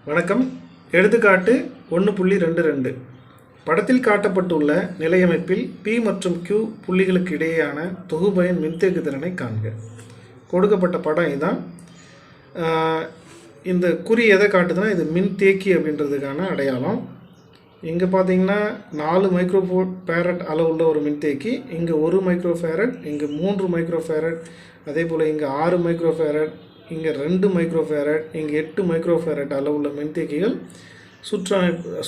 வணக்கம். எடுத்துக்காட்டு 1.22 படத்தில் காட்டப்பட்டுள்ள நிலையமைப்பில் P மற்றும் Q புள்ளிகளுக்கு இடையேயான தொகுபயன் மின்தேக்கு திறனை காண்க. கொடுக்கப்பட்ட படம் இதுதான். இந்த குறி எதை காட்டுதுன்னா இது மின்தேக்கி அப்படின்றதுக்கான அடையாளம். இங்கே பார்த்தீங்கன்னா 4 மைக்ரோஃபேரட் அளவுள்ள ஒரு மின்தேக்கி, இங்கே 1 மைக்ரோஃபேரட், இங்கே 3 மைக்ரோஃபேரட், அதே போல் இங்கே 6 மைக்ரோஃபேரட், இங்கே 2 மைக்ரோஃபேரட், இங்கே 8 மைக்ரோஃபேரட் அளவுள்ள மின்தேக்கிகள்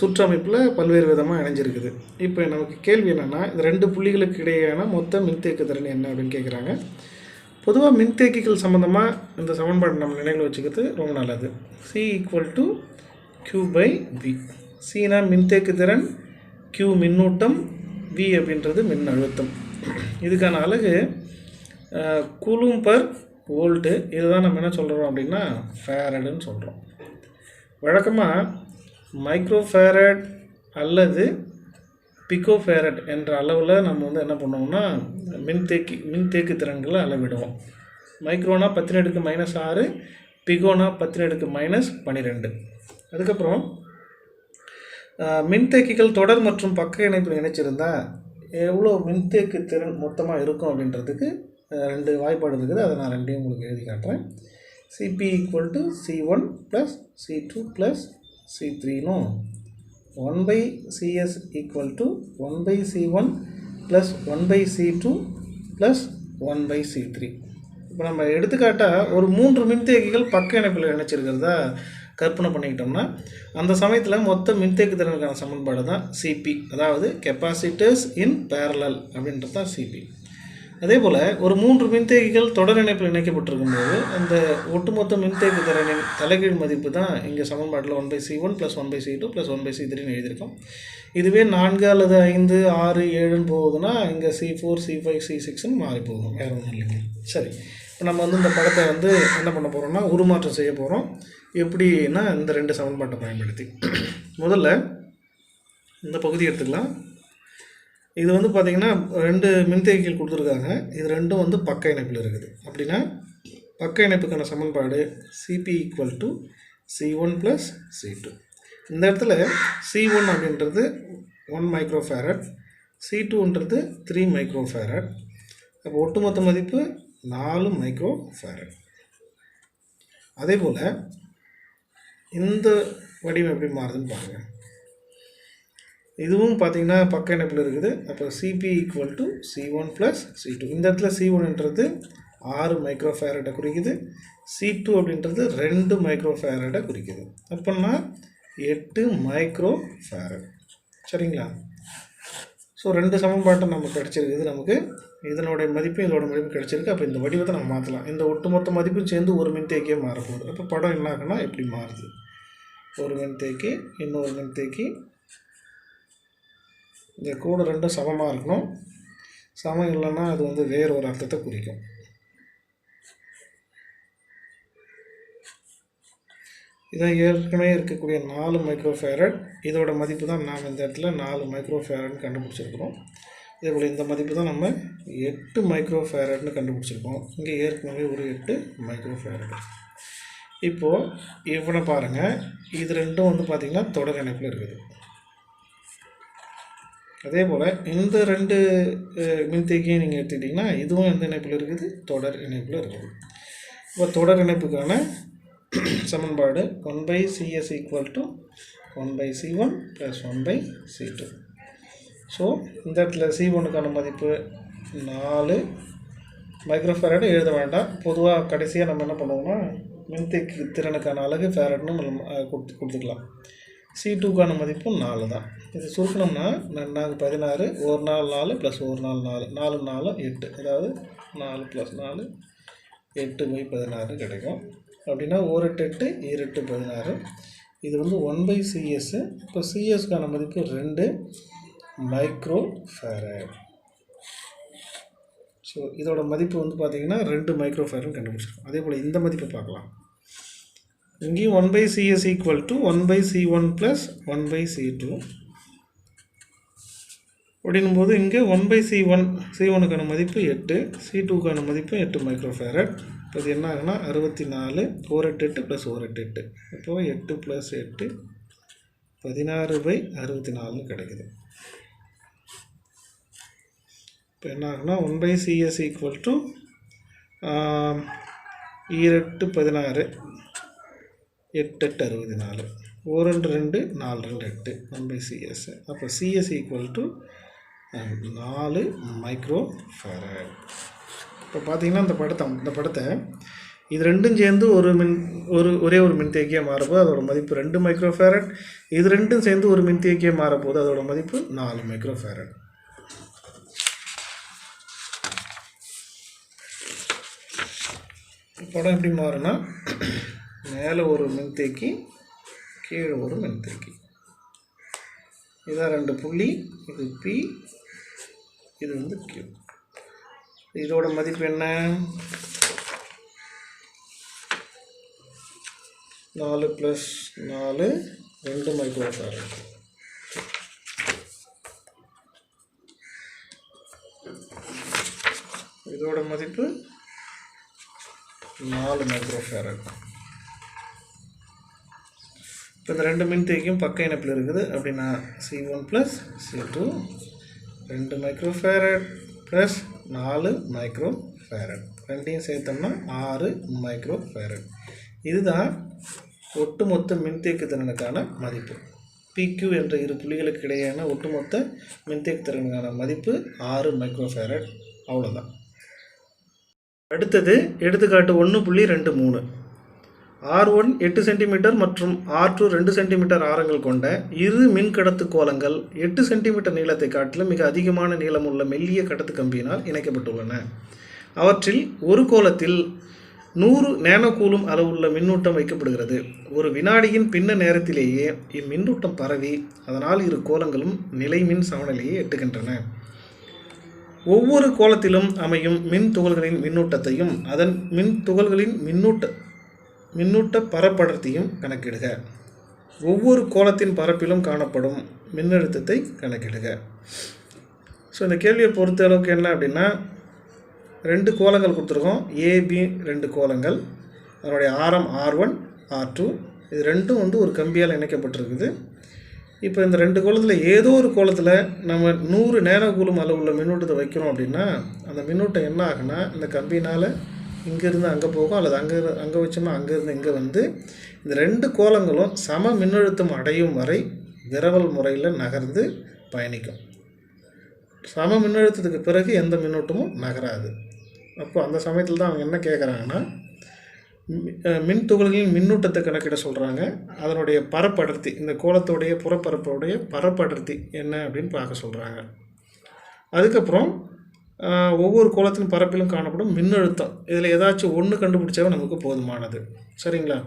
சுற்றமைப்பில் பல்வேறு விதமாக இணைஞ்சிருக்குது. இப்போ நமக்கு கேள்வி என்னென்னா, இந்த 2 புள்ளிகளுக்கு இடையேயான மொத்த மின்தேக்கு திறன் என்ன அப்படின்னு கேட்குறாங்க. பொதுவாக மின்தேக்கிகள் சம்மந்தமாக இந்த சமன்பாடு நம்ம நினைவில் வச்சுக்கிறது ரொம்ப நல்லது. C = Q/V. Cனா மின்தேக்கு திறன், Q மின்னூட்டம், V அப்படின்றது மின் அழுத்தம். இதுக்கான அலகு கூலும் பர் வோல்ட்டு. இதுதான் நம்ம என்ன சொல்கிறோம் அப்படின்னா ஃபேரடுன்னு சொல்கிறோம். வழக்கமாக மைக்ரோஃபேரட் அல்லது பிகோஃபேரட் என்ற அளவில் நம்ம என்ன பண்ணுவோம்னா மின்தேக்கு திறன்களை அளவிடுவோம். மைக்ரோனா 10⁻⁻6, பிகோனா 10⁻⁻12. அதுக்கப்புறம் மின்தேக்கிகள் தொடர் மற்றும் பக்க இணைப்பில் இணைச்சிருந்தால் எவ்வளோ மின்தேக்கு திறன் மொத்தமாக இருக்கும் அப்படின்றதுக்கு 2 வாய்ப்பாடு இருக்குது. அதை நான் 2 உங்களுக்கு எழுதி காட்டுறேன். Cp = C1 + C2 + C3 1/Cs = 1/C1 + 1/C2 + 1/C3. இப்போ நம்ம எடுத்துக்காட்டாக ஒரு 3 மின்தேக்கிகள் பக்க இணைப்பில் இணைச்சிருக்கிறதா கற்பனை பண்ணிக்கிட்டோம்னா அந்த சமயத்தில் மொத்த மின்தேக்கு திறனுக்கான சமன்பாடு தான் Cp, அதாவது கெப்பாசிட்டர்ஸ் இன் பேரலல் அப்படின்றது தான் Cp. அதே போல் ஒரு 3 மின்தேக்கிகள் தொடர் இணைப்பில் இணைக்கப்பட்டிருக்கும்போது அந்த ஒட்டுமொத்த மின்தேக்கு திறனின் தலைகீழ் மதிப்பு தான் இங்கே சமன்பாட்டில் 1/C1 + 1/C2 + 1/C3 எழுதியிருக்கோம். இதுவே 4 அல்லது 5, 6, 7ன்னு போகுதுன்னா இங்கே C4, C5, C6ன்னு மாறி போகும். வேறு ஒன்றும் இல்லைங்க. சரி, இப்போ நம்ம இந்த படத்தை என்ன பண்ண போகிறோம்னா உருமாற்றம் செய்ய போகிறோம். எப்படின்னா இந்த 2 சமன்பாட்டை பயன்படுத்தி முதல்ல இந்த பகுதி எடுத்துக்கலாம். இது பார்த்திங்கன்னா 2 மின்தேக்கிகள் கொடுத்துருக்காங்க. இது 2ம் பக்க இணைப்பில் இருக்குது. அப்படின்னா பக்க இணைப்புக்கான சமன்பாடு Cp = C1 + C2. இந்த இடத்துல C1 அப்படின்றது 1 மைக்ரோஃபேரட், C2ன்றது 3 மைக்ரோஃபேரட். அப்போ ஒட்டுமொத்த மதிப்பு 4 மைக்ரோஃபேரட். அதே போல் இந்த வடிவம் எப்படி மாறுதுன்னு பாருங்கள். இதுவும் பார்த்திங்கன்னா பக்க இணைப்பில் இருக்குது. அப்போ Cp = C1 + C2. இந்த இடத்துல C1ன்றது 6 மைக்ரோஃபேரட்டை குறிக்குது, C2 அப்படின்றது 2 மைக்ரோஃபேரட்டை குறிக்குது. அப்படின்னா 8 மைக்ரோஃபேரட். சரிங்களா? ஸோ 2 சமன்பாட்டை நமக்கு கிடச்சிருக்குது. நமக்கு இதனுடைய மதிப்பு இதோட மதிப்பு கிடச்சிருக்கு. அப்போ இந்த வடிவத்தை நம்ம மாற்றலாம். இந்த ஒட்டுமொத்த மதிப்பும் சேர்ந்து ஒரு மின்தேக்கியே மாறப்போகுது. அப்போ படம் என்ன ஆகுனா எப்படி மாறுது? ஒரு மின்தேக்கி, இன்னொரு மின்தேக்கி, இந்த கூட 2 சமமாக இருக்கணும். சமம் இல்லைன்னா அது வேறு ஒரு அர்த்தத்தை குறிக்கும். இதை ஏற்கனவே இருக்கக்கூடிய 4 மைக்ரோஃபேரட், இதோட மதிப்பு தான் நாம் இந்த இடத்துல 4 மைக்ரோஃபேரட்னு கண்டுபிடிச்சிருக்கிறோம். இதேபோல் இந்த மதிப்பு தான் நம்ம 8 மைக்ரோஃபேரட்னு கண்டுபிடிச்சிருக்கோம். இங்கே ஏற்கனவே ஒரு 8 மைக்ரோஃபேரட். இப்போது இவனை பாருங்கள். இது 2ம் பார்த்திங்கன்னா தொடர் இணைப்பில் இருக்குது. அதே போல் இந்த 2 மின்தேக்கியும் நீங்கள் எடுத்துக்கிட்டிங்கன்னா இதுவும் எந்த இணைப்பில் இருக்குது? தொடர் இணைப்பில் இருக்குது. இப்போ தொடர் இணைப்புக்கான சமன்பாடு 1/Cs = 1/C1 + 1/C2. ஸோ இந்த இடத்துல C1க்கான மதிப்பு 4 மைக்ரோஃபேரட் எழுத வேண்டாம். பொதுவாக கடைசியாக நம்ம என்ன பண்ணுவோம்னா மின்தேக்கி திறனுக்கான அலகு ஃபேரட்னு கொடுத்துக்கலாம். C2க்கான மதிப்பும் 4 தான். இது சுருக்கணும்னா 4 16, 1 நாள் 4 + 1 நாள் 4, 4 4 8, அதாவது 4 + 4 8/16 கிடைக்கும். அப்படின்னா 1 8 8 16. இது 1/CS. இப்போ CSக்கான மதிப்பு 2 மைக்ரோஃபேரட். ஸோ இதோட மதிப்பு பார்த்திங்கன்னா 2 மைக்ரோஃபேரட்னு கண்டுபிடிச்சிருக்கோம். அதே போல் இந்த மதிப்பை பார்க்கலாம். இங்கேயும் 1/CS = 1/C1 + 1/C2. அப்படின்னும்போது இங்கே 1/C1, C1க்கான மதிப்பு 8, C2க்கான மதிப்பு 8 மைக்ரோஃபேரட். இப்போ இது என்ன ஆகுனா 64 4 8 8 ப்ளஸ் 1 8 8 இப்போது 8 ப்ளஸ் 8 16/64 கிடைக்குது. இப்போ என்ன ஆகுனா 1/CS ஈக்குவல் டு 8 16 8 8 64 1 2 4 2 8 1/CS. அப்போ CS equal to 4 micro farad. இப்போ பார்த்தீங்கன்னா இந்த படத்தை இது ரெண்டும் சேர்ந்து ஒரே ஒரு மின்தேக்கியாக மாறப்போது அதோட மதிப்பு 2 மைக்ரோ ஃபேரட். இது ரெண்டும் சேர்ந்து ஒரு மின்தேக்கியாக மாறப்போது அதோட மதிப்பு 4 மைக்ரோ ஃபேரட். படம் எப்படி மாறுனா மேலே ஒரு மின்தேக்கி கீழே ஒரு மின்தேக்கி. இதான் 2 புள்ளி, இது P, இது வந்து Q. இதோட மதிப்பு என்ன 4 + 4 2 மைக்ரோ ஃபேரட். இதோட மதிப்பு 4 மைக்ரோ ஃபேரட். இப்போ இந்த 2 மின்தேக்கியும் பக்க இணைப்பில் இருக்குது. அப்படின்னா C1 + C2 2 micro farad plus 4 micro farad, ரெண்டையும் சேர்த்தோம்னா 6 மைக்ரோ ஃபேரட். இதுதான் ஒட்டுமொத்த மின்தேக்கு திறனுக்கான மதிப்பு. PQ என்ற இரு புள்ளிகளுக்கு இடையேயான ஒட்டுமொத்த மின்தேக்கு திறனுக்கான மதிப்பு 6 மைக்ரோ ஃபேரட். அவ்வளோதான். அடுத்தது எடுத்துக்காட்டு 1.23. R1 8 சென்டிமீட்டர் மற்றும் R2 2 சென்டிமீட்டர் ஆரங்கள் கொண்ட இரு மின்கடத்து கோலங்கள் 8 சென்டிமீட்டர் நீளத்தை காட்டிலும் மிக அதிகமான நீளமுள்ள மெல்லிய கடத்து கம்பியினால் இணைக்கப்பட்டுள்ளன. அவற்றில் ஒரு கோலத்தில் 100 நேனோ கூலும் அளவுள்ள மின்னூட்டம் வைக்கப்படுகிறது. ஒரு வினாடியின் பின்ன நேரத்திலேயே இம்மின்னூட்டம் பரவி அதனால் இரு கோலங்களும் நிலைமின் சமநிலையை எட்டுகின்றன. ஒவ்வொரு கோலத்திலும் அமையும் மின் துகள்களின் மின்னூட்டத்தையும் அதன் மின் துகள்களின் மின்னூட்ட பரப்படர்த்தியும் கணக்கிடுக. ஒவ்வொரு கோலத்தின் பரப்பிலும் காணப்படும் மின்னழுத்தத்தை கணக்கிடுக. ஸோ இந்த கேள்வியை பொறுத்த அளவுக்கு என்ன அப்படின்னா 2 கோலங்கள் கொடுத்துருக்கோம். AB 2 கோலங்கள், அதனுடைய ஆரம் R1 R2, இது ரெண்டும் வந்து ஒரு கம்பியால் இணைக்கப்பட்டிருக்குது. இப்போ இந்த 2 கோலத்தில் ஏதோ ஒரு கோலத்தில் நம்ம 100 நேனோ கூலும் அளவுள்ள மின்னூட்டத்தை வைக்கிறோம் அப்படின்னா அந்த மின்னூட்டம் என்ன ஆகுனா இந்த கம்பினால் இங்கேருந்து அங்கே போகும், அல்லது அங்கே வச்சோம்னா அங்கேருந்து இங்கே வந்து இந்த 2 கோலங்களும் சம மின்னழுத்தம் அடையும் வரை விரவல் முறையில் நகர்ந்து பயணிக்கும். சம மின்னழுத்தத்துக்கு பிறகு எந்த மின்னூட்டமும் நகராது. அப்போ அந்த சமயத்தில் தான் அவங்க என்ன கேட்குறாங்கன்னா மின் துகள்களின் மின்னூட்டத்தை கணக்கிட சொல்கிறாங்க. அதனுடைய பரப்படர்த்தி, இந்த கோலத்துடைய புறப்பரப்புடைய பரப்படர்த்தி என்ன அப்படின்னு பார்க்க சொல்கிறாங்க. அதுக்கப்புறம் ஒவ்வொரு கோலத்தின் பரப்பிலும் காணப்படும் மின்னழுத்தம், இதில் ஏதாச்சும் ஒன்று கண்டுபிடிச்சாவே நமக்கு போதுமானது. சரிங்களா?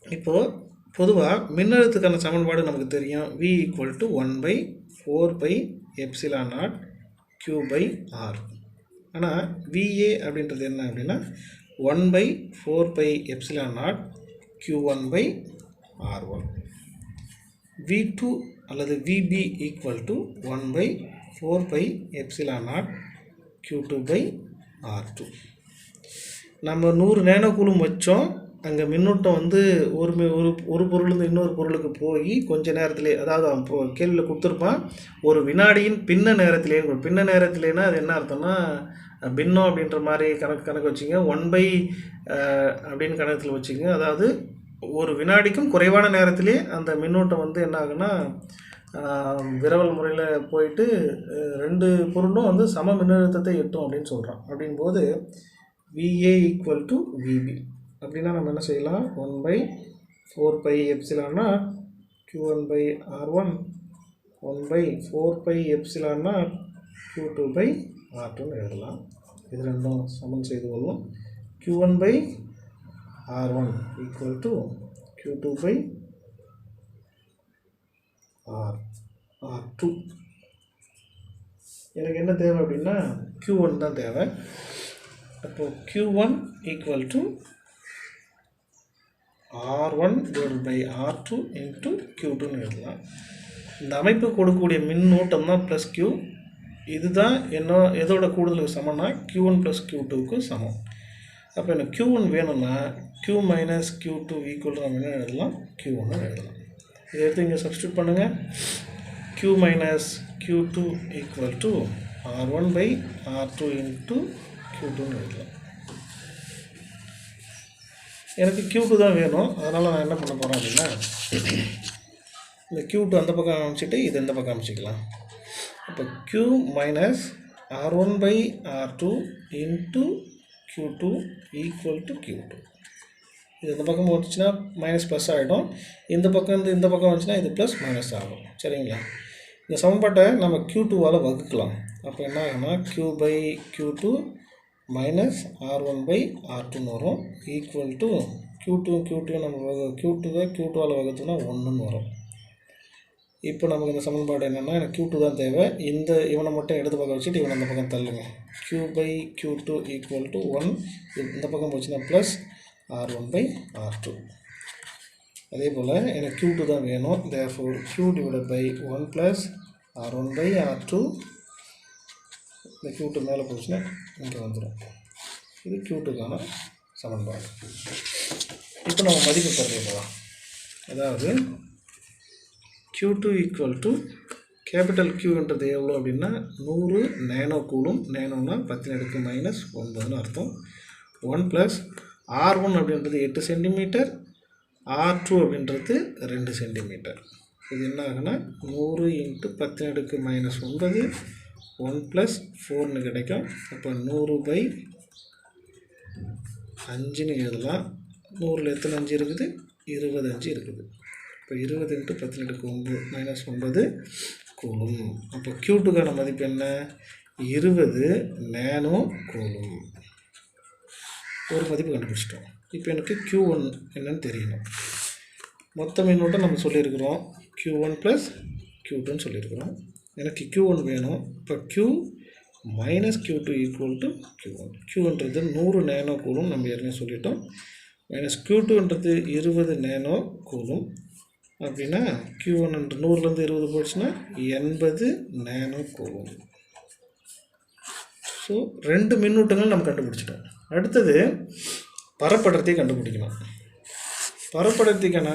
இப்போது பொதுவாக மின்னழுத்தத்துக்கான சமன்பாடு நமக்கு தெரியும். V = 1/4πε0 Q/R. ஆனால் VA அப்படின்றது என்ன அப்படின்னா 1/4πε0 Q1/R1. V2 அல்லது VB = 1/4πε0 Q2/R2. நம்ம 100 நேனோ கூலும் வச்சோம். அங்கே மின்னூட்டம் வந்து ஒரு பொருள்லேருந்து இன்னொரு பொருளுக்கு போய் கொஞ்ச நேரத்திலே, அதாவது கேள்வியில் கொடுத்துருப்பான் ஒரு வினாடியின் பின்ன நேரத்திலேன்னா அது என்ன அர்த்தம்னா பின்னம் அப்படின்ற மாதிரி கணக்கு வச்சுங்க. 1 அப்படின்னு கணக்கில் வச்சுங்க. அதாவது ஒரு வினாடிக்கும் குறைவான நேரத்திலே அந்த மின்னூட்டம் வந்து என்ன ஆகுனா விரவல் முறையில் போயிட்டு 2 பொருளும் வந்து சம மின்னழுத்தத்தை எட்டும் அப்படின்னு சொல்கிறான். அப்படின்போது VA = VB அப்படின்னா நம்ம என்ன செய்யலாம், 1/4πε0 Q1/R1 1/4πε0 Q2/R2 எழுதலாம். இது ரெண்டும் சமன் செய்து கொள்வோம். Q1/R1 = Q2/R2. எனக்கு என்ன தேவை அப்படின்னா Q1 தான் தேவை. அப்போது Q1 = R1/R2 × Q2ன்னு எழுதலாம். இந்த அமைப்பு கொடுக்கக்கூடிய மின்னூட்டம் தான் +Q. இதுதான் எதோட கூடுதலுக்கு சமம்னா Q1 + Q2க்கு சமம். அப்போ எனக்கு Q1 வேணும்னா Q மைனஸ் Q2 ஈக்குவல் நம்ம என்ன எழுதலாம், Q1 எழுதலாம். இதை எடுத்து இங்கே சப்ஸ்டியூட் பண்ணுங்கள். Q minus Q2 equal to R1 by R2 into Q2ன்னு எழுதலாம். எனக்கு Q2 தான் வேணும், அதனால் நான் என்ன பண்ண போகிறேன் அப்படின்னா இந்த Q2 அந்த பக்கம் அமைச்சிட்டு இது இந்த பக்கம் அமைச்சிக்கலாம். அப்போ Q minus R1 by R2 into Q2 equal to Q2. இது இந்த பக்கம் வந்துச்சுன்னா மைனஸ் ப்ளஸ் ஆகிடும், இந்த பக்கம் இந்த பக்கம் வந்துச்சுன்னா இது ப்ளஸ் மைனஸ் ஆகும். சரிங்களா? இந்த சமன்பாட்டை நம்ம Q2வால் வகுக்கலாம். அப்போ என்ன ஆகும்னா Q by Q2 minus R1 by R2ன்னு வரும், ஈக்குவல் டு Q2 நம்ம Q2வால் வகுத்தோம்னா 1ன்னு வரும். இப்போ நமக்கு இந்த சமன்பாடு என்னென்னா எனக்கு Q2 தான் தேவை. இவனை மட்டும் இடது பக்கம் வச்சுட்டு இவனை அந்த பக்கம் தள்ளுங்க. Q by Q2 equal to 1, இந்த பக்கம் போச்சுன்னா ப்ளஸ் R1 பை R2. அதே போல் எனக்கு Q2 தான் வேணும். therefore Q divided by 1 plus R1 by R2. இந்த Q2 மேலே போச்சுன்னா இங்கே வந்துடும். இது Q2க்கான சமன்பாடு. இப்போ நம்ம மதிப்பு பண்ணிடலாம். அதாவது Q2 ஈக்குவல் டு கேபிட்டல் Qன்றது எவ்வளோ அப்படின்னா 100 நேனோ கூலும். நேனோனா 10 மைனஸ் 9ன்னு அர்த்தம். 1 ப்ளஸ் R1 அப்படின்றது 8 சென்டிமீட்டர், R2 அப்படின்றது 2 சென்டிமீட்டர். இது என்ன ஆகுனா 100 இன்ட்டு 10 மைனஸ் 9, 1 ப்ளஸ் 4ன்னு கிடைக்கும். அப்போ 100 பை 5ன்னு எழுதலாம். 100ல் எத்தனை 5 இருக்குது, 25 இருக்குது. இப்போ 20 இன்ட்டு 10 மைனஸ் 9 கூலும். அப்போ Q2க்கான மதிப்பு என்ன, 20 நேனோ கூலும். ஒரு மதிப்பு கண்டுபிடிச்சிட்டோம். இப்போ எனக்கு Q1 என்னன்னு தெரியணும். மொத்த மின்னோட்டம் நம்ம சொல்லியிருக்கிறோம் Q1 ப்ளஸ் Q2ன்னு சொல்லியிருக்கிறோம். எனக்கு Q1 வேணும். இப்போ Q minus Q2 equal to Q1. Qன்றது 100 நேனோ கூலும் நம்ம ஏற்கனவே சொல்லிட்டோம். மைனஸ் Q2ன்றது 20 நேனோ கூலும். அப்படின்னா Q1 100லேருந்து 20 போயிடுச்சுன்னா 80 நேனோ கூலும். ஸோ 2 மின்னூட்டங்கள் நம்ம கண்டுபிடிச்சிட்டோம். அடுத்தது பரப்படர்த்தியை கண்டுபிடிக்கணும். பரப்படர்த்திக்கான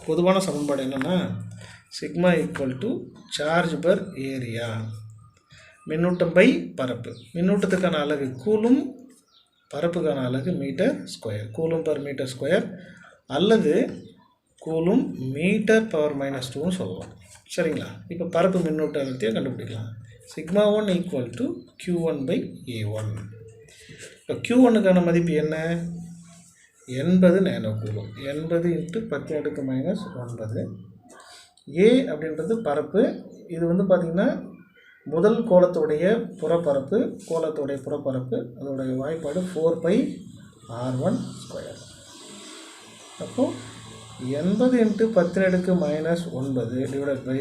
பொதுவான சமன்பாடு என்னென்னா sigma equal to charge per area. மின்னூட்டம் பை பரப்பு. மின்னூட்டத்துக்கான அலகு கூலும், பரப்புக்கான அலகு metre square. Coulomb per metre square அல்லது கூலும் மீட்டர் பவர் மைனஸ் 2ன்னு சொல்லலாம். சரிங்களா? இப்போ பரப்பு மின்னூட்ட அடர்த்தியை கண்டுபிடிக்கலாம். Sigma 1 equal to Q1 by A1. இப்போ Q1க்கான மதிப்பு என்ன, 80 nano coulomb. 80 into 10 minus 9. A அப்படின்றது பரப்பு. இது பார்த்திங்கன்னா முதல் கோலத்துடைய புறப்பரப்பு, அதோடைய வாய்ப்பாடு 4π R1 ஸ்கொயர். அப்போது 80 into 10 minus 9 divided by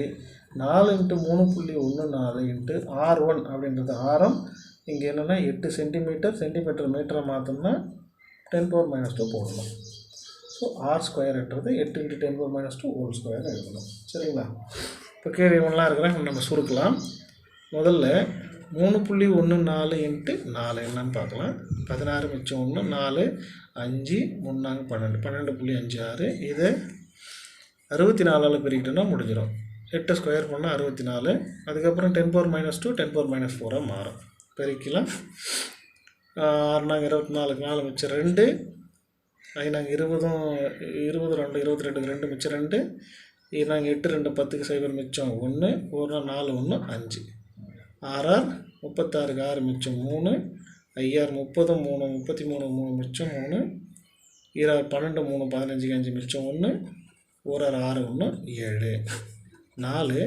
4 into 3.14 into R1 அப்படின்றது ஆரம். இங்கே என்னென்னா 8 சென்டிமீட்டர் மீட்டரை மாற்றோம்னா 10⁻⁻2 போடணும். ஸோ ஆர் ஸ்கொயர்ன்றது 8 இன்ட்டு 10⁻⁻2 ஹோல் ஸ்கொயர் எழுதணும். சரிங்களா? இப்போ கேள்வி ஒன்றா இருக்கிறேன், நம்ம சுருக்கலாம். முதல்ல 3.14 இன்ட்டு 4 என்னன்னு பார்க்கலாம். 16 மிச்சம் 1, 4 5 3 12, 12.56. இதை 64ஆல் பெருக்கிட்டோன்னா முடிஞ்சிடும். 8 ஸ்கொயர் பண்ணால் 64. அதுக்கப்புறம் 10⁻⁻2 10⁻⁻4 மாறும். பெருக்கலாம். 6 நாங்கள் 24, 4 மிச்சம் 2, 5 நாங்கள் 20, 22, 22 2 மிச்சம் 2, இது நாங்கள் 8 2 10க்கு 0 மிச்சம் 1, 1 4 1 5, 6 36க்கு 6 மிச்சம் 3, 5 30 3 33 3 மிச்சம் 3, 12 3 15க்கு 5 மிச்சம் 1, 1 6 1 7, 4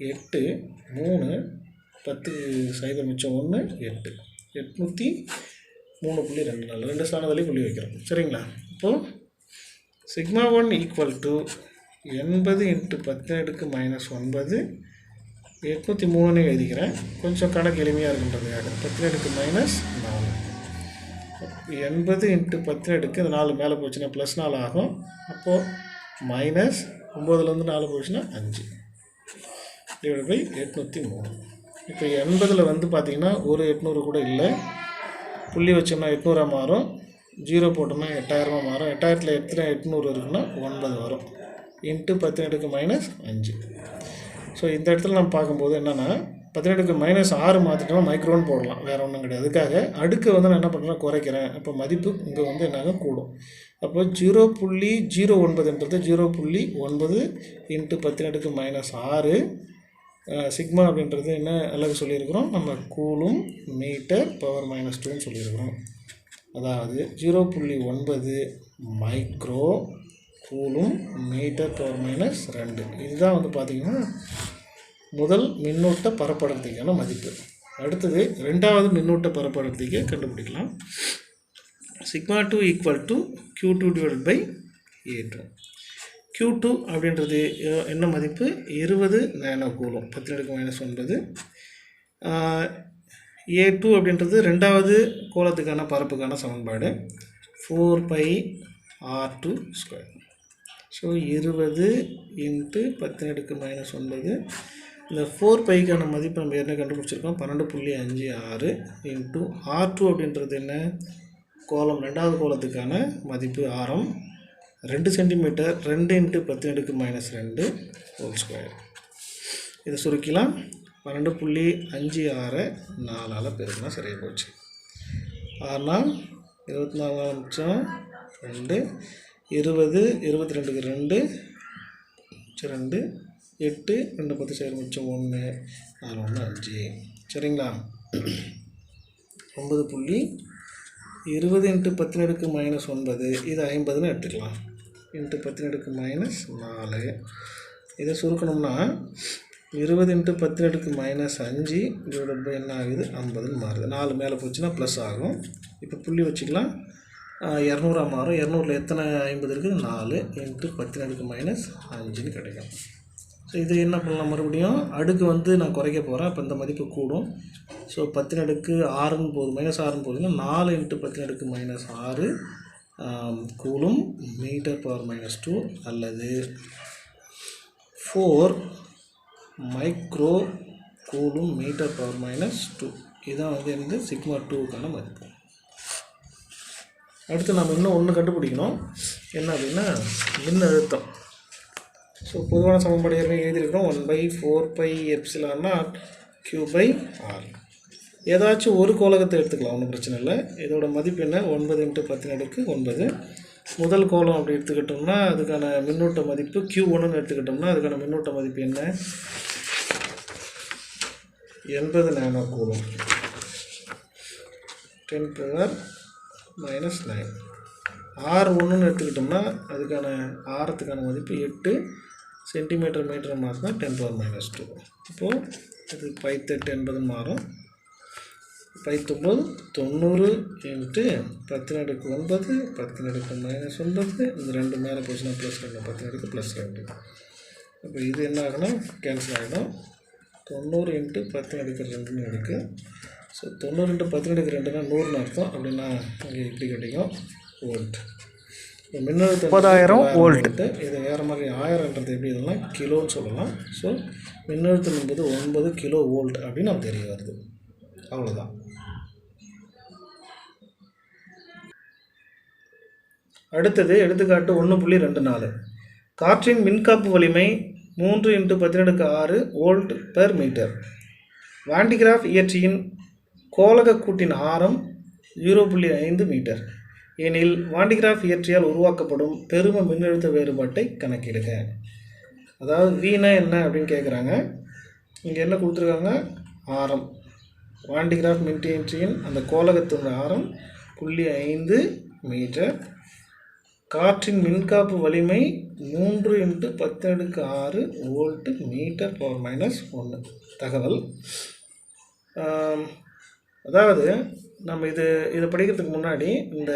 8 3 10க்கு 0 மிச்சம் 1 8, 803.24. 2 ஸ்தானத்துலேயும் புள்ளி வைக்கிறோம். சரிங்களா? இப்போது sigma 1 equal to 80 into 10 minus 9 803ன்னு எழுதிக்கிறேன். கொஞ்சம் கணக்கு எளிமையாக இருக்குன்றதுக்காக 10 மைனஸ் 4. 80 இன்ட்டு 10 இது 4 மேலே போச்சுன்னா ப்ளஸ் 4 ஆகும். அப்போது மைனஸ் 9லேருந்து 4 போச்சுன்னா 5 டிவைட் பை 803. இப்போ 80ல் பார்த்திங்கன்னா ஒரு 800 கூட இல்லை. புள்ளி வச்சோம்னா 800 மாறும். 0 போட்டோம்னா 8000 மாறும். 8000ல் எத்தனை 800 இருக்குன்னா 9 வரும். இன்ட்டு 10⁻⁵. ஸோ இந்த இடத்துல நம்ம பார்க்கும்போது என்னென்னா 10⁻⁻6 மாற்றிட்டோம்னா மைக்ரோன்னு போடலாம், வேறு ஒன்றும் கிடையாது. அதுக்காக அடுக்கு வந்து நான் என்ன பண்ணுறேன், குறைக்கிறேன். அப்போ மதிப்பு இங்கே வந்து என்னாக கூடும். அப்போ 0.09ன்றது 0.9 இன்ட்டு 10⁻⁻6 சிக்மா அப்படின்றது என்ன அலகு சொல்லியிருக்கிறோம், நம்ம கூலும் மீட்டர் பவர் -2ன்னு சொல்லியிருக்கிறோம். அதாவது 0.9 மைக்ரோ கூலும் மீட்டர் பவர் -2. இதுதான் வந்து பார்த்திங்கன்னா முதல் மின்னூட்ட பரப்படர்த்திக்கான மதிப்பு. அடுத்தது ரெண்டாவது மின்னூட்ட பரப்படர்த்திக்கு கண்டுபிடிக்கலாம். σ2 = Q2/A2. Q2 அப்படின்றது என்ன மதிப்பு, 20 நானோ கூலும், 10⁻⁹. A2 அப்படின்றது ரெண்டாவது கோலத்துக்கான பரப்புக்கான சமன்பாடு, 4πr². ஸோ 20 × 10⁻⁹. இந்த 4πக்கான மதிப்பு நம்ம என்ன கண்டுபிடிச்சிருக்கோம், 12.56 இன்ட்டு R2 அப்படின்றது என்ன, கோலம் ரெண்டாவது கோலத்துக்கான மதிப்பு ஆரம் 2 சென்டிமீட்டர், 2 × 10⁻²². இதை சுருக்கலாம், 12.56 4ஆல் பெருக்கினா சரியாக போச்சு. 6 24 மிச்சம் 2, 20 22க்கு 2 2, 8 2 10 சேர் மிச்சம் 1 4 1 5. சரிங்களா? 9.20 × 10⁻⁹. இது 50ன்னு எடுத்துக்கலாம். இன்ட்டு 10⁻⁴. இதை சுருக்கணும்னா 20 × 10⁻⁵ டிவைடட் பை என்ன ஆகுது, 50ன்னு மாறுது. 4 மேலே போச்சுன்னா ப்ளஸ் ஆகும். இப்போ புள்ளி வச்சுக்கலாம், 200 மாறும். 200ல் எத்தனை 50 இருக்குது, 4 இன்ட்டு 10⁻⁵ கிடைக்கும். ஸோ இது என்ன பண்ணலாம், மறுபடியும் அடுக்கு வந்து நான் குறைக்க போகிறேன். அப்போ இந்த மதிப்பு கூடும். ஸோ 10⁻6ன்னு போகுது, -6ன்னு போகுதுன்னா 4 × 10⁻⁻6 கூலும் மீட்டர் பவர் -2 அல்லது 4 மைக்ரோ கூலும் மீட்டர் பவர் -2. இதுதான் வந்து எனக்கு σ2க்கான மதிப்பு. அடுத்து நம்ம இன்னும் ஒன்று கண்டுபிடிக்கணும், என்ன அப்படின்னா மின்னழுத்தம். ஸோ பொதுவான சமன்பாடு ஏற்கனவே எழுதியிருக்கிறோம், 1/4πε0 Q/R. ஏதாச்சும் ஒரு கோலகத்தை எடுத்துக்கலாம், ஒன்றும் பிரச்சனை இல்லை. இதோட மதிப்பு என்ன, 9 × 10⁻⁹. முதல் கோலம் அப்படி எடுத்துக்கிட்டோம்னா அதுக்கான மின்னூட்ட மதிப்பு Q1ன்னு எடுத்துக்கிட்டோம்னா அதுக்கான மின்னூட்ட மதிப்பு என்ன, 80 நானோ கூலும், 10⁻⁹. R1ன்னு எடுத்துக்கிட்டோம்னா அதுக்கான ஆரத்துக்கான மதிப்பு 8 சென்டிமீட்டர் மீட்டர் மாறினா 10⁻². இப்போது இது 5×8 80 மாறும். 5×9 90 × 10⁻⁹ 10⁻⁻9. இந்த 2 மேலே போச்சுன்னா +2, 10⁻+2. இப்போ இது என்ன ஆகுனா கேன்சல் ஆகிடும். 90 × 10⁻²ன்னு இருக்குது. ஸோ 90 × 10⁻²னா 100ன்னு அர்த்தம். அப்படின்னா இங்கே இப்படி கிடைக்கும், வோல்ட். இப்போ மின்னழுத்தம் 30,000 வோல்ட். இது வேறு மாதிரி 1000ன்றது எப்படி இதுனா கிலோன்னு சொல்லலாம். ஸோ மின்னழுத்தம் என்பது 9 கிலோ வோல்ட் அப்படின்னு நமக்கு தெரிய வருது. அவ்வளோதான். அடுத்தது எடுத்துக்காட்டு 1.24. காற்றின் மின்காப்பு வலிமை 3 × 10⁻6 வோல்ட்/மீட்டர். வாண்டிகிராஃப் இயற்றியின் கோளக கூட்டின் ஆரம் 0.5 மீட்டர் எனில் வாண்டிகிராஃப் இயற்றியால் உருவாக்கப்படும் பெரும மின்னழுத்த வேறுபாட்டை கணக்கிடுக. அதாவது வீணா என்ன அப்படின்னு கேட்குறாங்க. இங்கே என்ன கொடுத்துருக்காங்க, ஆரம். வாண்டிகிராஃப் மின்னியற்றியின் அந்த கோளகத்தோட ஆரம் 0.5 மீட்டர். காற்றின் மின்காப்பு வலிமை 3 × 10⁻6 வோல்ட்/மீட்டர்/-1 தகவல். அதாவது நம்ம இதை படிக்கிறதுக்கு முன்னாடி இந்த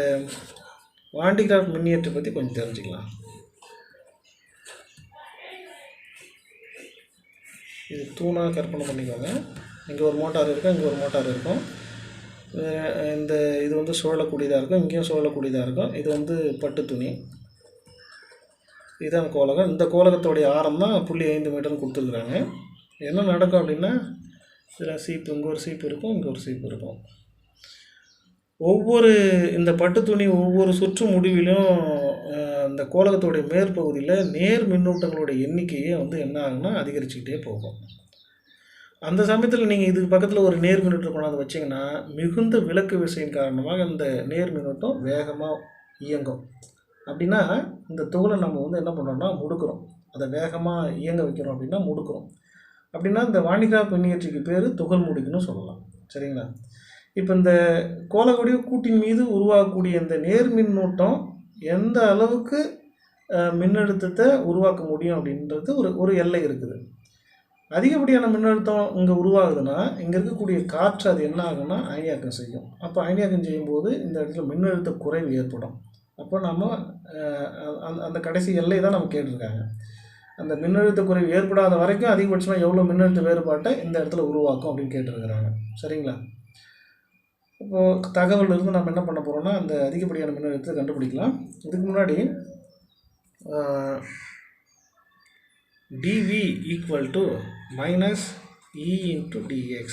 வாண்டிகிராஃப் மின்னியற்றை பற்றி கொஞ்சம் தெரிஞ்சுக்கலாம். இது தூணாக கற்பனை பண்ணிக்கோங்க. இங்கே ஒரு மோட்டார் இருக்கும், இங்கே ஒரு மோட்டார் இருக்கும். இது வந்து சுழலக்கூடியதாக இருக்கும், இங்கேயும் சுழலக்கூடியதாக இருக்கும். இது வந்து பட்டு துணி. இதுதான் கோலகம். இந்த கோலகத்தோடைய ஆரம் தான் 0.5 மீட்டர்னு கொடுத்துருக்குறாங்க. என்ன நடக்கும் அப்படின்னா, இதில் சீப்பு, இங்கே ஒரு சீப்பு இருக்கும், இங்கே ஒரு சீப்பு இருக்கும். ஒவ்வொரு இந்த பட்டு துணி ஒவ்வொரு சுற்று முடிவிலும் இந்த கோலகத்தோடைய மேற்பகுதியில் நேர் மின்னூட்டங்களுடைய எண்ணிக்கையே வந்து என்ன ஆகும்னா அதிகரிச்சுக்கிட்டே போகும். அந்த சமயத்தில் நீங்கள் இதுக்கு பக்கத்தில் ஒரு நேர் மின்னூட்டம் கொண்டாந்து வச்சிங்கன்னா மிகுந்த விலக்கு விசையின் காரணமாக இந்த நேர் மின்னூட்டம் வேகமாக இயங்கும். அப்படின்னா இந்த துகளை நம்ம வந்து என்ன பண்ணுறோம்னா முடுக்கிறோம். அதை வேகமாக இயங்க வைக்கிறோம் அப்படின்னா முடுக்கிறோம். அப்படின்னா இந்த வானிக்ராஃப் மின்னியற்றிக்கு பேர் துகள் முடுக்குன்னு சொல்லலாம். சரிங்களா? இப்போ இந்த கோலவடிவ கூட்டின் மீது உருவாகக்கூடிய இந்த நேர் மின்னூட்டம் எந்த அளவுக்கு மின்னழுத்தத்தை உருவாக்க முடியும் அப்படின்றது ஒரு எல்லை இருக்குது. அதிகப்படியான மின்னழுத்தம் இங்கே உருவாகுதுன்னா இங்கே இருக்கக்கூடிய காற்று அது என்ன ஆகும்னா அயனியாக்கம் செய்யும். அப்போ அயனியாக்கம் செய்யும்போது இந்த இடத்துல மின்னழுத்த குறைவு ஏற்படும். அப்போ நம்ம அந்த கடைசி எல்லை தான் நம்ம கேட்டிருக்காங்க. அந்த மின்னழுத்த குறைவு ஏற்படாத வரைக்கும் அதிகபட்சமாக எவ்வளோ மின்னழுத்த வேறுபாட்டை இந்த இடத்துல உருவாக்கும் அப்படின்னு கேட்டிருக்கிறாங்க. சரிங்களா? இப்போது தகவல் இருந்து நம்ம என்ன பண்ண போகிறோம்னா அந்த அதிகப்படியான மின்னழுத்தத்தை கண்டுபிடிக்கலாம். இதுக்கு முன்னாடி dV equal to minus E into dx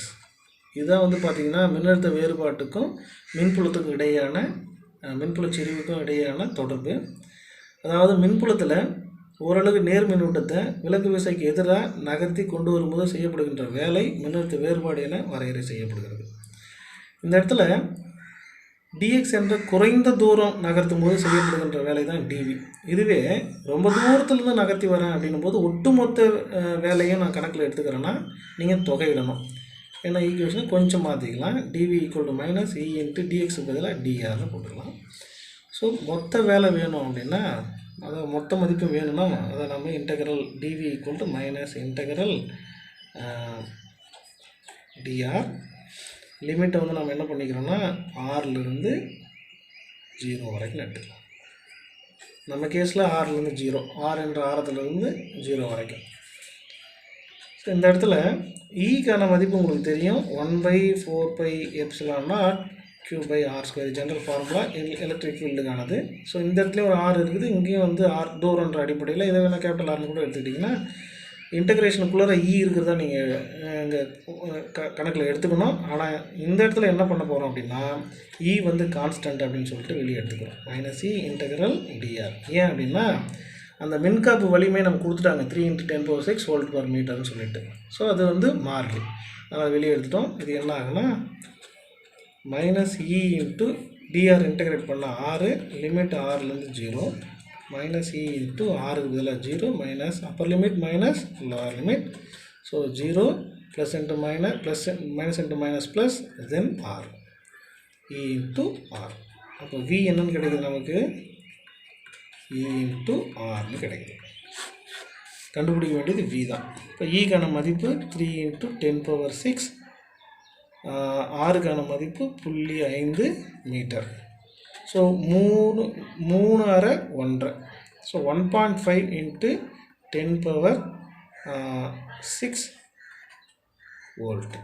இதுதான் வந்து பார்த்திங்கன்னா மின்னழுத்த வேறுபாட்டுக்கும் மின்புலத்துக்கும் இடையான மின்புல செறிவுக்கும் இடையான தொடர்பு. அதாவது மின்புலத்தில் ஓரளவு நேர் மின்னூட்டத்தை விலக்கு விசைக்கு எதிராக நகர்த்தி கொண்டு வரும்போது செய்யப்படுகின்ற வேலை மின்னழுத்த வேறுபாடு என வரையறை செய்யப்படுகிறது. இந்த இடத்துல dx என்ற குறைந்த தூரம் நகர்த்தும் போது செய்யப்படுகின்ற வேலை தான் dV. இதுவே ரொம்ப தூரத்துலேருந்து நகர்த்தி வரேன் அப்படின்னும் போது ஒட்டுமொத்த வேலையும் நான் கணக்கில் எடுத்துக்கிறேன்னா நீங்கள் தொகையிடணும். ஏன்னா ஈக்குவேஷன் கொஞ்சம் மாற்றிக்கலாம். dV equal to minus E into dx பதிலாக dRன்னு போட்டுக்கலாம். ஸோ மொத்த வேலை வேணும் அப்படின்னா அதாவது மொத்த மதிப்பு வேணும்னா அதை நம்ம integral dV equal to minus integral dr லிமிட்டை வந்து நம்ம என்ன பண்ணிக்கிறோம்னா ஆறிலிருந்து 0 வரைக்கும் எடுத்துக்கலாம். நம்ம கேஸில் ஆறிலிருந்து 0, ஆர் என்ற ஆரத்துலேருந்து 0 வரைக்கும். ஸோ இந்த இடத்துல ஈக்கான மதிப்பு உங்களுக்கு தெரியும் 1/4πε0 Q/r², ஜென்ரல் ஃபார்முலா எலக்ட்ரிக் ஃபீல்டுக்கானது. ஸோ இந்த இடத்துல ஒரு ஆர் இருக்குது, இங்கேயும் வந்து ஆர் தூரன்ற அடிப்படையில் இதை வேணால் கேபிட்டல் ஆர்னு கூட எடுத்துக்கிட்டிங்கன்னா இன்டகிரேஷனுக்குள்ளே இ இருக்கிறதா நீங்கள் இங்கே கணக்கில் எடுத்துக்கணும். ஆனால் இந்த இடத்துல என்ன பண்ண போகிறோம் அப்படின்னா இ வந்து கான்ஸ்டன்ட் அப்படின்னு சொல்லிட்டு வெளியே எடுத்துக்கிறோம். மைனஸ் இ இன்டகிரல் dr. ஏன் அப்படின்னா அந்த மின்காப்பு வலிமை நம்ம கொடுத்துட்டாங்க 3 × 10⁶ V/m சொல்லிட்டு. ஸோ அது வந்து மாறி அதனால் வெளியே எடுத்துட்டோம். இது என்ன ஆகுனா minus E into dr integrate பண்ணால் 6 லிமிட் ஆறிலேருந்து 0 மைனஸ் இ இன்ட்டு ஆறுக்கு பதிலாக 0 minus upper limit minus lower limit. So 0 plus into minus plus minus into minus plus then R E into R. அப்போ வி என்னன்னு கிடைக்குது நமக்கு இ இன்ட்டு ஆர்னு கிடைக்குது. கண்டுபிடிக்க வேண்டியது வி தான். இப்போ ஈக்கான மதிப்பு 3 × 10⁶, ஆறுக்கான மதிப்பு 0.5 மீட்டர். ஸோ 3 1/2 1/2. So 1.5 × 10⁶ volt.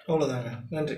அவ்வளோதாங்க. நன்றி.